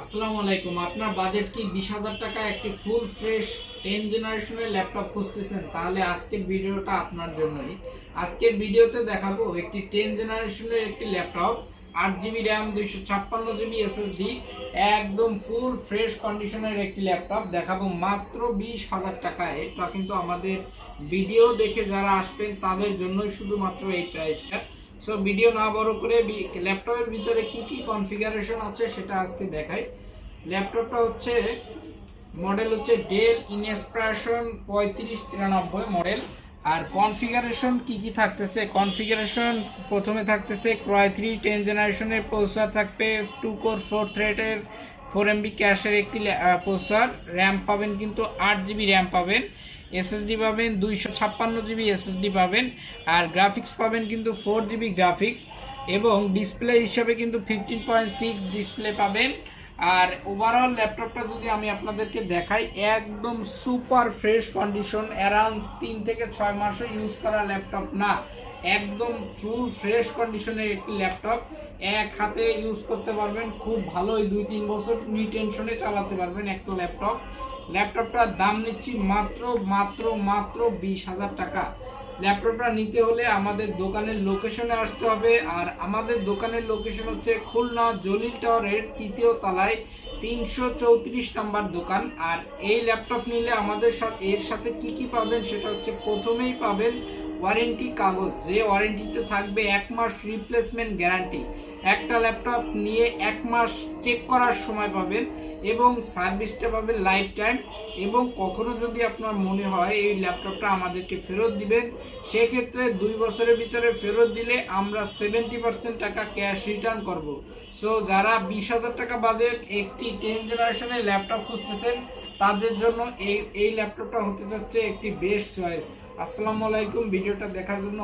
আসসালামু আলাইকুম। আপনার বাজেট কি 20,000 টাকা একটি ফুল ফ্রেশ 10 জেনারেশনের ল্যাপটপ খুঁজতেছেন? তাহলে আজকের ভিডিওটা আপনার জন্যই। আজকের ভিডিওতে দেখাবো একটি 10 জেনারেশনের একটি laptop, 8 GB RAM, 256 GB SSD, একদম ফুল ফ্রেশ কন্ডিশনের একটি ল্যাপটপ দেখাবো মাত্র 20,000 টাকায়। এটা কিন্তু আমাদের ভিডিও দেখে যারা আসবেন তাদের জন্যই শুধুমাত্র এই প্রাইসটা। সো ভিডিও না বড় করে ল্যাপটপের ভিতরে কি কি কনফিগারেশন আছে সেটা আজকে দেখাই। ল্যাপটপটা হচ্ছে মডেল হচ্ছে ডেল ইনস্পিরেশন 3593 মডেল। আর কনফিগারেশন কি কি থাকতেছে, কনফিগারেশন প্রথমে থাকতেছে ক্রয় 3 10 জেনারেশনের প্রসেসর থাকবে, 2 কোর 4 থ্রেডের 4 MB ক্যাশের একটি প্রসেসর। র্যাম পাবেন কিন্তু 8 জিবি র্যাম পাবেন, এসএসডি পাবেন 256 জিবি এসএসডি পাবেন, আর গ্রাফিক্স পাবেন কিন্তু 4 জিবি গ্রাফিক্স, এবং ডিসপ্লে হিসাবে কিন্তু 15.6 ডিসপ্লে পাবেন। আর ওভারঅল ল্যাপটপটা যদি আমি আপনাদেরকে দেখাই, একদম সুপার ফ্রেশ কন্ডিশন, অ্যারাউন্ড 3 থেকে 6 মাসও ইউজ করা ল্যাপটপ না, একদম ফুল ফ্রেশ কন্ডিশনের একটি ল্যাপটপ। এক হাতে ইউজ করতে পারবেন, খুব ভালোই 2-3 বছর টেনশনে চালাতে পারবেন একটা ল্যাপটপ। ল্যাপটপটার দাম নিচ্ছি মাত্র মাত্র মাত্র 20,000 টাকা। ল্যাপটপটা নিতে হলে আমাদের দোকানের লোকেশনে আসতে হবে, আর আমাদের দোকানের লোকেশন হচ্ছে খুলনা জলিল টাওয়ারের 3য় তলায় 334 নাম্বার দোকান। আর এই ল্যাপটপ নিলে আমাদের সাথে এর সাথে কি কি পাবেন সেটা হচ্ছে, প্রথমেই পাবেন ওয়ারেন্টি কাগজ, যে ওয়ারেন্টিতে থাকবে 1 মাস রিপ্লেসমেন্ট গ্যারান্টি। একটা ল্যাপটপ নিয়ে 1 মাস চেক করার সময় পাবেন, এবং সার্ভিসটা পাবেন লাইফ টাইম। এবং কখনো যদি আপনার মনে হয় এই ল্যাপটপটা আমাদেরকে ফেরত দিবেন, সেক্ষেত্রে 2 বছরের ভিতরে ফেরত দিলে আমরা 70% টাকা ক্যাশ রিটার্ন করব। সো যারা 20,000 টাকা বাজেট একটি 10 জেনারেশনের ল্যাপটপ খুঁজতেছেন, তাদের জন্য এই ল্যাপটপটা হতে যাচ্ছে একটি বেস্ট চয়েস। আসসালামু আলাইকুম। ভিডিওটা দেখার জন্য